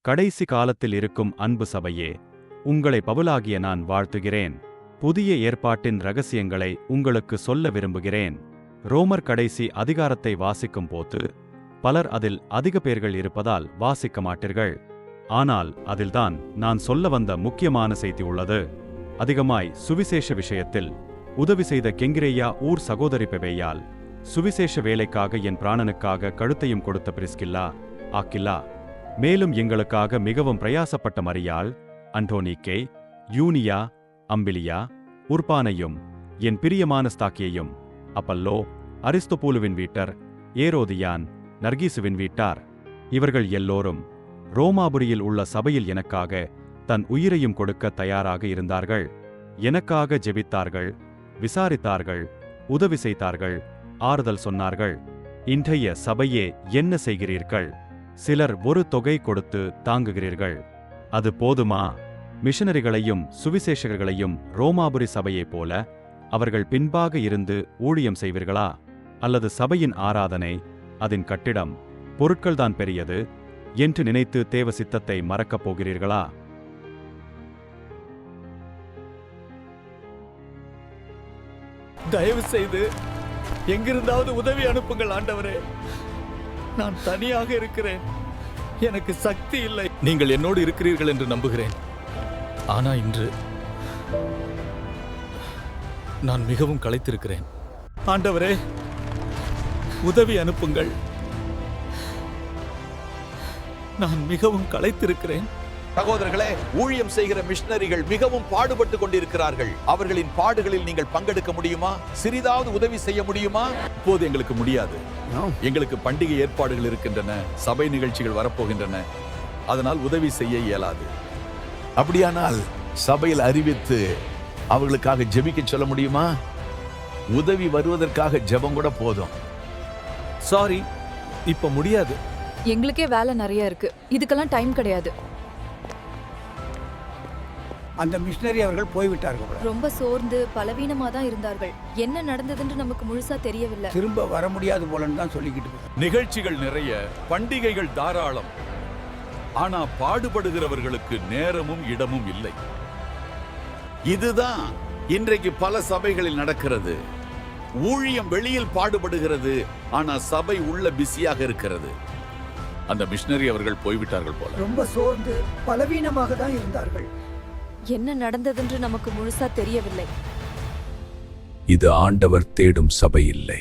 கடைசி காலத்தில் இருக்கும் அன்பு சபையே, உங்களை பவுலாகிய நான் வாழ்த்துகிறேன். புதிய ஏற்பாட்டின் இரகசியங்களை உங்களுக்கு சொல்ல விரும்புகிறேன். ரோமர் கடைசி அதிகாரத்தை வாசிக்கும் போது பலர் அதில் அதிக பேர்கள் இருப்பதால் வாசிக்க மாட்டீர்கள். ஆனால் அதில்தான் நான் சொல்ல வந்த முக்கியமான செய்தி உள்ளது. அதிகமாய் சுவிசேஷ விஷயத்தில் உதவி செய்த கெங்கிரேயா ஊர் சகோதரி பெபேயால், சுவிசேஷ வேலைக்காக என் பிராணனுக்காக கழுத்தையும் கொடுத்த பிரிஸ்கில்லா, ஆக்கில்லா, மேலும் எங்களுக்காக மிகவும் பிரயாசப்பட்ட மரியாள், அண்டோனிக்கே, யூனியா, அம்பிலியா, உர்பானையும், என் பிரியமான ஸ்தாக்கியையும், அப்பல்லோ, அரிஸ்தோபூலுவின் வீட்டர், ஏரோதியான், நர்கீசுவின் வீட்டார், இவர்கள் எல்லோரும் ரோமாபுரியில் உள்ள சபையில் எனக்காக தன் உயிரையும் கொடுக்க தயாராக இருந்தார்கள். எனக்காக ஜெபித்தார்கள், விசாரித்தார்கள், உதவி செய்தார்கள், ஆறுதல் சொன்னார்கள். இன்றைய சபையே என்ன செய்கிறீர்கள்? சிலர் ஒரு தொகை கொடுத்து தாங்குகிறீர்கள். அது போதுமா? மிஷனரிகளையும் சுவிசேஷகர்களையும் ரோமாபுரி சபையைப் போல அவர்கள் பின்பாக இருந்து ஊழியம் செய்வீர்களா? அல்லது சபையின் ஆராதனை, அதன் கட்டிடம், பொருட்கள்தான் பெரியது என்று நினைத்து தேவ சித்தத்தை மறக்கப் போகிறீர்களா? தயவு செய்து எங்கிருந்தாவது உதவி அனுப்புங்கள் ஆண்டவரே. நான் தனியாக இருக்கிறேன். எனக்கு சக்தி இல்லை. நீங்கள் என்னோடு இருக்கிறீர்கள் என்று நம்புகிறேன். ஆனா இன்று நான் மிகவும் களைத்திருக்கிறேன். ஆண்டவரே, உதவி அனுப்புங்கள். நான் மிகவும் களைத்திருக்கிறேன். சகோதரர்களே, ஊழியம் செய்கிற மிஷனரிகள் மிகவும் பாடுபட்டு கொண்டிருக்கிறார்கள். அவர்களின் பாடுகளில் நீங்கள் பங்கெடுக்க முடியுமா? சிறிதாவது உதவி செய்ய முடியுமா? இப்போது எங்களுக்கு முடியாது. எங்களுக்கு பண்டிகை ஏற்பாடுகள் இருக்கின்றன, சபை நிகழ்ச்சிகள் வரப்போகின்றன. அதனால் உதவி செய்ய இயலாது. அப்படியானால் சபையில் அறிவித்து அவர்களுக்காக ஜெபிக்க சொல்ல முடியுமா? உதவி வருவதற்காக ஜெபம் கூட போதும். சாரி, இப்ப முடியாது. எங்களுக்கே வேலை நிறைய இருக்கு. இதுக்கெல்லாம் டைம் கிடையாது. அந்த மிஷனரி அவர்கள் போய்விட்டார்கள். ரொம்ப சோர்ந்து பலவீனமா தான் இருந்தார்கள். என்ன நடந்ததுன்னு நமக்கு முழுசா தெரியவில்லை. திரும்ப வர முடியாது போலன்னு தான் சொல்லிக்கிட்டு இருக்கு. நிகழ்ச்சிகள் நிறைய, பண்டிகைகள் தாராளம். ஆனா பாடுபடுகிறவர்களுக்கு நேரமும் இடமும் இல்லை. இதுதான் இன்றைக்கு பல சபைகளில் நடக்கிறது. ஊழியம் வெளியில் பாடுபடுகிறது, ஆனா சபை உள்ள பிஸியாக இருக்கிறது. அந்த மிஷனரி அவர்கள் போய்விட்டார்கள் போல. ரொம்ப சோர்ந்து பலவீனமாக தான் இருந்தார்கள். என்ன நடந்ததென்று நமக்கு முழுசா தெரியவில்லை. இது ஆண்டவர் தேடும் சபை இல்லை.